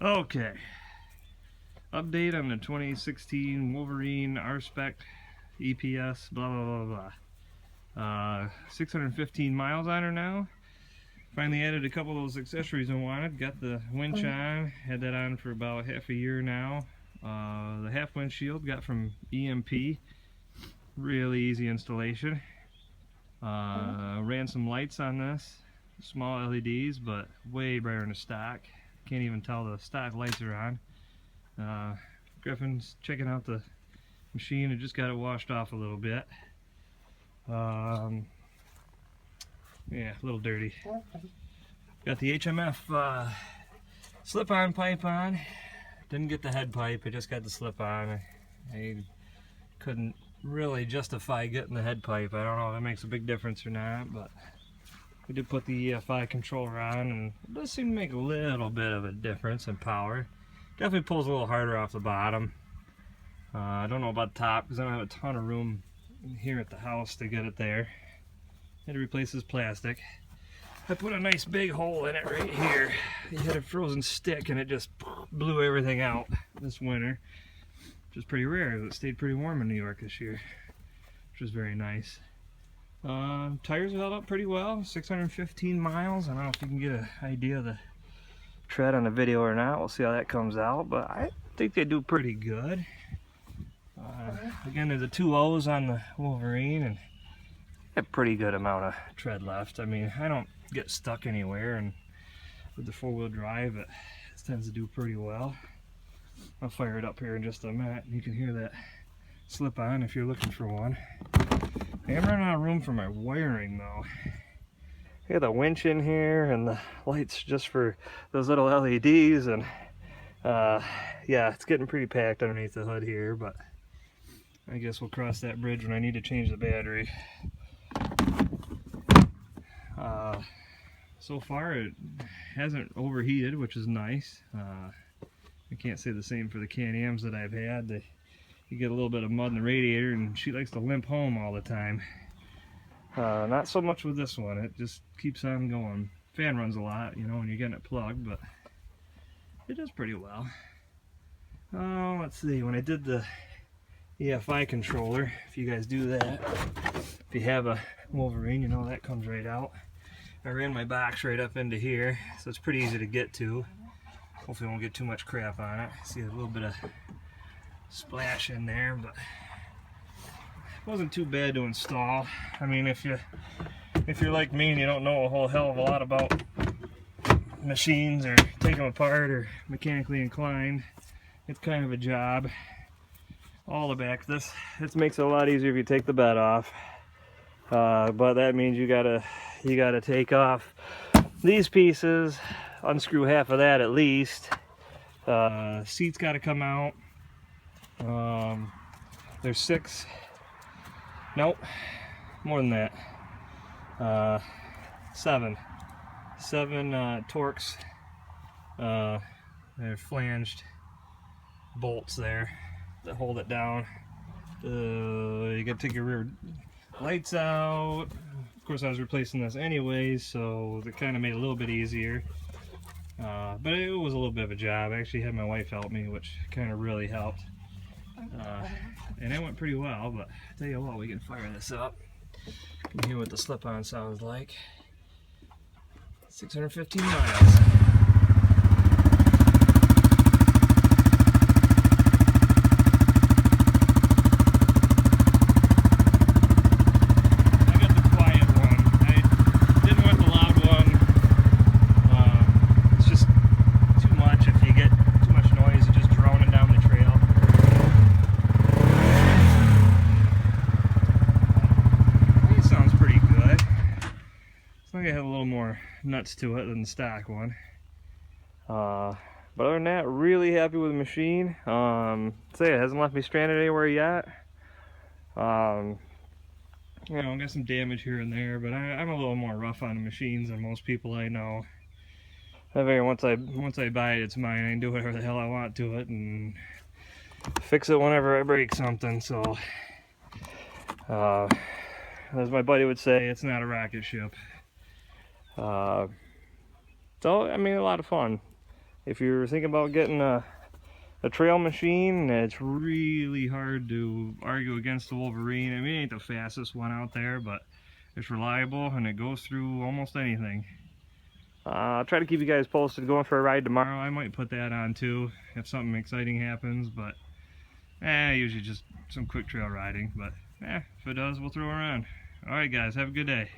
Okay, update on the 2016 Wolverine R-Spec EPS, blah blah blah blah. 615 miles on her now. Finally added a couple of those accessories I wanted. Got the winch on, had that on for about half a year now. The half windshield got from EMP, really easy installation. Ran some lights on this, small LEDs, but way brighter than the stock. Can't even tell the stock lights are on. Griffin's checking out the machine. I just got it washed off a little bit. Yeah, a little dirty. Got the HMF slip-on pipe on. Didn't get the head pipe, I just got the slip-on. I couldn't really justify getting the head pipe. I don't know if that makes a big difference or not, but we did put the EFI controller on, and it does seem to make a little bit of a difference in power. Definitely pulls a little harder off the bottom. I don't know about the top because I don't have a ton of room here at the house to get it there. Had to replace this plastic. I put a nice big hole in it right here. It had a frozen stick and it just blew everything out this winter, which is pretty rare. It stayed pretty warm in New York this year, which was very nice. Tires held up pretty well, 615 miles. I don't know if you can get an idea of the tread on the video or not. We'll see how that comes out, but I think they do pretty good. Again, there's the 2 O's on the Wolverine, and a pretty good amount of tread left. I mean, I don't get stuck anywhere, and with the 4-wheel drive, it tends to do pretty well. I'll fire it up here in just a minute, and you can hear that slip on if you're looking for one. I am running out of room for my wiring though. I got the winch in here and the lights just for those little LEDs, and yeah, it's getting pretty packed underneath the hood here, but I guess we'll cross that bridge when I need to change the battery. So far it hasn't overheated, which is nice. I can't say the same for the Can-Ams that I've had. You get a little bit of mud in the radiator and she likes to limp home all the time. Not so much with this one, it just keeps on going. Fan runs a lot, you know, when you're getting it plugged, but it does pretty well. Let's see, when I did the EFI controller, if you guys do that, if you have a Wolverine, you know that comes right out. I ran my box right up into here, so it's pretty easy to get to. Hopefully I won't get too much crap on it. See a little bit of splash in there, but it wasn't too bad to install. I mean, if you're like me and you don't know a whole hell of a lot about machines or take them apart or mechanically inclined, it's kind of a job. All the back, this makes it a lot easier if you take the bed off, but that means you gotta take off these pieces, unscrew half of that at least. Seats got to come out. There's 6, nope, more than that, 7 Torx. They're flanged bolts there that hold it down. You gotta take your rear lights out. Of course I was replacing this anyways, so it kind of made it a little bit easier, but it was a little bit of a job. I actually had my wife help me, which kind of really helped, and it went pretty well. But I tell you what, we can fire this up. You can hear what the slip-on sounds like. 615 miles. I have a little more nuts to it than the stock one, but other than that, really happy with the machine. Say it hasn't left me stranded anywhere yet. You know, got some damage here and there, but I'm a little more rough on the machines than most people I know. I figure once I buy it, it's mine. I can do whatever the hell I want to it and fix it whenever I break something. So as my buddy would say, it's not a rocket ship. So I mean, a lot of fun. if you're thinking about getting a trail machine, it's really hard to argue against the Wolverine. I mean, it ain't the fastest one out there, but it's reliable and it goes through almost anything. I'll try to keep you guys posted going for a ride tomorrow. I might put that on too if something exciting happens, but usually just some quick trail riding. But if it does, we'll throw her on. Alright guys, have a good day.